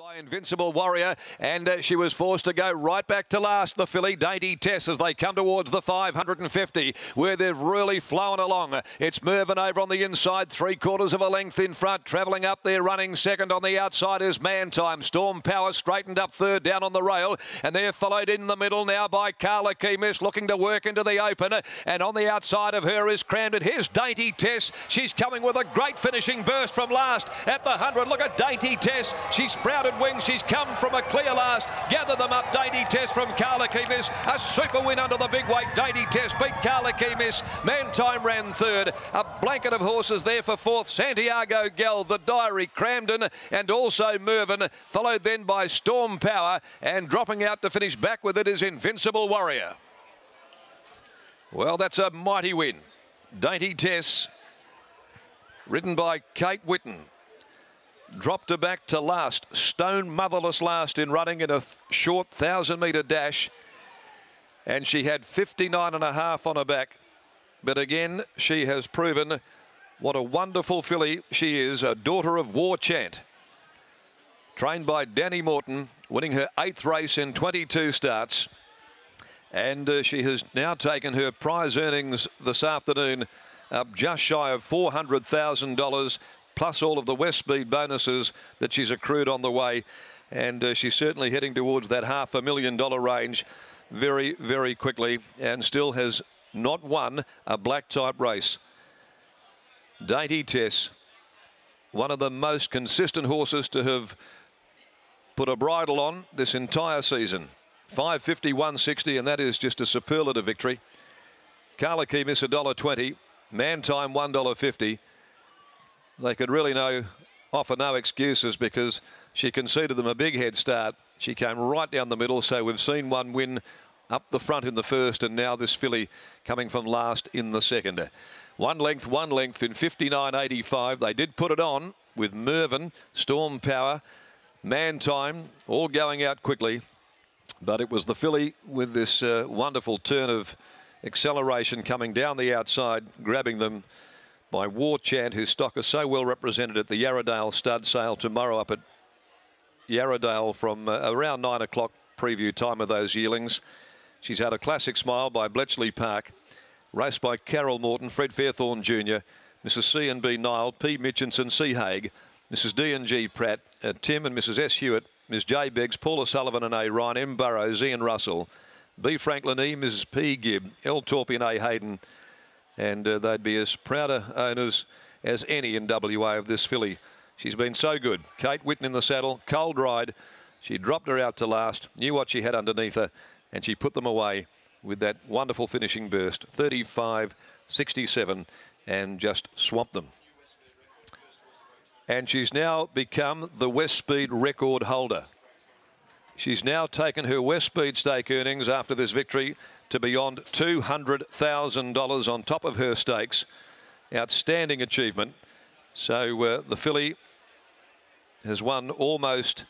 by Invincible Warrior, and she was forced to go right back to last, the filly Dainty Tess, as they come towards the 550, where they've really flown along. It's Mervyn over on the inside, 3/4 of a length in front, travelling up there, running second. On the outside is Man Time. Storm Power straightened up third down on the rail, and they're followed in the middle now by Carla Kemis, looking to work into the open, and on the outside of her is Cramden. Here's Dainty Tess. She's coming with a great finishing burst from last at the 100. Look at Dainty Tess. She's sprouted wings. She's come from a clear last. Gather them up, Dainty Tess from Carla Kemis. A super win under the big weight. Dainty Tess beat Carla Kemis. Man Time ran third. A blanket of horses there for fourth. Santiago Gal, the Diary, Cramden, and also Mervyn, followed then by Storm Power, and dropping out to finish back with it is Invincible Warrior. Well, that's a mighty win. Dainty Tess, ridden by Kate Whitten, dropped her back to last, stone motherless last in running in a short 1,000-metre dash, and she had 59.5 on her back. But again, she has proven what a wonderful filly she is, a daughter of War Chant. Trained by Danny Morton, winning her 8th race in 22 starts. And she has now taken her prize earnings this afternoon up just shy of $400,000, plus all of the West Speed bonuses that she's accrued on the way. And she's certainly heading towards that $500,000 range very, very quickly, and still has not won a black type race. Dainty Tess, one of the most consistent horses to have put a bridle on this entire season. 550, 160, and that is just a superlative victory. Carla Kemis $1.20, Man Time $1.50. They could really offer no excuses, because she conceded them a big head start. She came right down the middle, so we've seen one win up the front in the first, and now this filly coming from last in the second. One length in 59.85. They did put it on with Mervyn, Storm Power, Man Time, all going out quickly. But it was the filly with this wonderful turn of acceleration coming down the outside, grabbing them by War Chant, whose stock is so well represented at the Yarradale stud sale tomorrow up at Yarradale from around 9 o'clock preview time of those yearlings. She's had a Classic Smile by Bletchley Park, raced by Carol Morton, Fred Fairthorne Jr., Mrs. C&B Nile, P. Mitchinson, C. Haig, Mrs. D&G Pratt, Tim and Mrs. S. Hewitt, Ms. J. Beggs, Paula Sullivan and A. Ryan, M. Burrows, Ian Russell, B. Franklin E., Mrs. P. Gibb, L. Torpy and A. Hayden, and they'd be as prouder owners as any in WA of this filly. She's been so good. Kate Whitten in the saddle, cold ride. She dropped her out to last, knew what she had underneath her, and she put them away with that wonderful finishing burst, 35.67, and just swamped them. And she's now become the West Speed record holder. She's now taken her West Speed stake earnings after this victory to beyond $200,000 on top of her stakes. Outstanding achievement. So the filly has won almost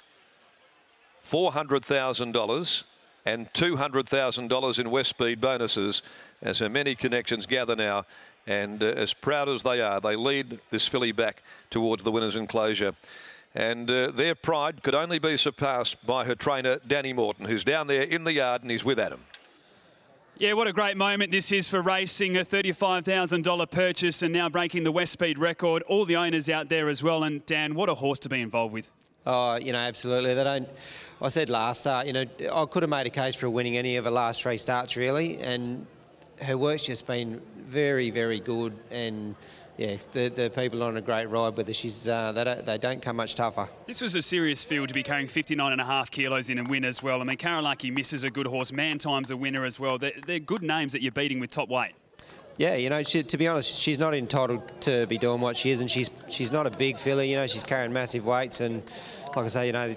$400,000 and $200,000 in West Speed bonuses, as her many connections gather now. And as proud as they are, they lead this filly back towards the winner's enclosure. And their pride could only be surpassed by her trainer, Danny Morton, who's down there in the yard, and he's with Adam. Yeah, what a great moment this is for racing. A $35,000 purchase and now breaking the West Speed record. All the owners out there as well. And Dan, what a horse to be involved with. Oh, you know, absolutely. They don't. I said last start, you know, I could have made a case for winning any of her last 3 starts, really. And her work's just been very, very good. And yeah, the people are on a great ride with her. She's they don't come much tougher. This was a serious field to be carrying 59.5 kilos in and win as well. I mean, Karalaki Miss is a good horse. Man Time's a winner as well. They're good names that you're beating with top weight. Yeah, you know, to be honest, she's not entitled to be doing what she is, and she's not a big filly. You know, she's carrying massive weights, and like I say, you know,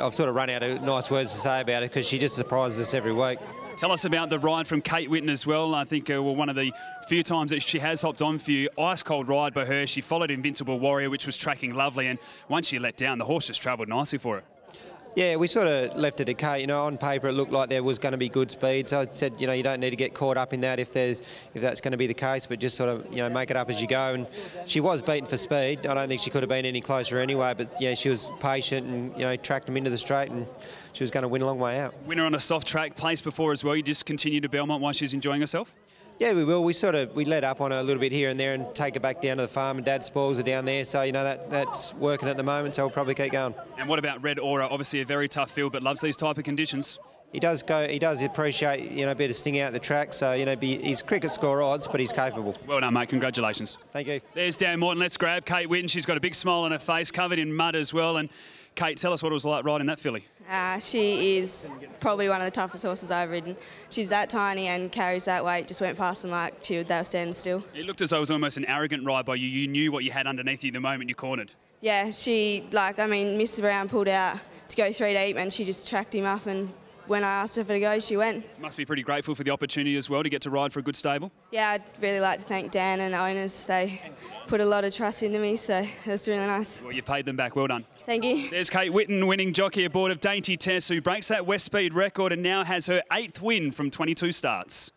I've sort of run out of nice words to say about her, because she just surprises us every week. Tell us about the ride from Kate Whitten as well. I think well, one of the few times that she has hopped on for you. Ice cold ride by her. She followed Invincible Warrior, which was tracking lovely, and once she let down, the horse just travelled nicely for her. Yeah, we sort of left it at Kate. You know, on paper it looked like there was going to be good speed. So I said, you know, you don't need to get caught up in that if that's going to be the case, but just sort of, you know, make it up as you go. And she was beaten for speed. I don't think she could have been any closer anyway. But yeah, she was patient and, you know, tracked them into the straight, and she was going to win a long way out. Winner on a soft track, placed before as well. You just continue to Belmont while she's enjoying herself? Yeah, we will. We let up on her a little bit here and there and take her back down to the farm, and Dad's spoils are down there, so you know that's working at the moment, so we'll probably keep going. And what about Red Aura? Obviously a very tough field, but loves these type of conditions. He does appreciate, you know, a bit of sting out the track, so you know he's cricket score odds, but he's capable. Well done, mate. Congratulations. Thank you. There's Dan Morton. Let's grab Kate Whitten. She's got a big smile on her face, covered in mud as well. And Kate, tell us what it was like riding that filly. She is probably one of the toughest horses I've ridden. She's that tiny and carries that weight. Just went past them like they were standing still. It looked as though it was almost an arrogant ride by you. You knew what you had underneath you the moment you cornered. Yeah, she, Mr. Brown pulled out to go 3 deep and she just tracked him up, and when I asked her to go, she went. Must be pretty grateful for the opportunity as well to get to ride for a good stable. Yeah, I'd really like to thank Dan and the owners. They put a lot of trust into me, so it was really nice. Well, you've paid them back. Well done. Thank you. There's Kate Whitten, winning jockey aboard of Dainty Tess, who breaks that West Speed record and now has her 8th win from 22 starts.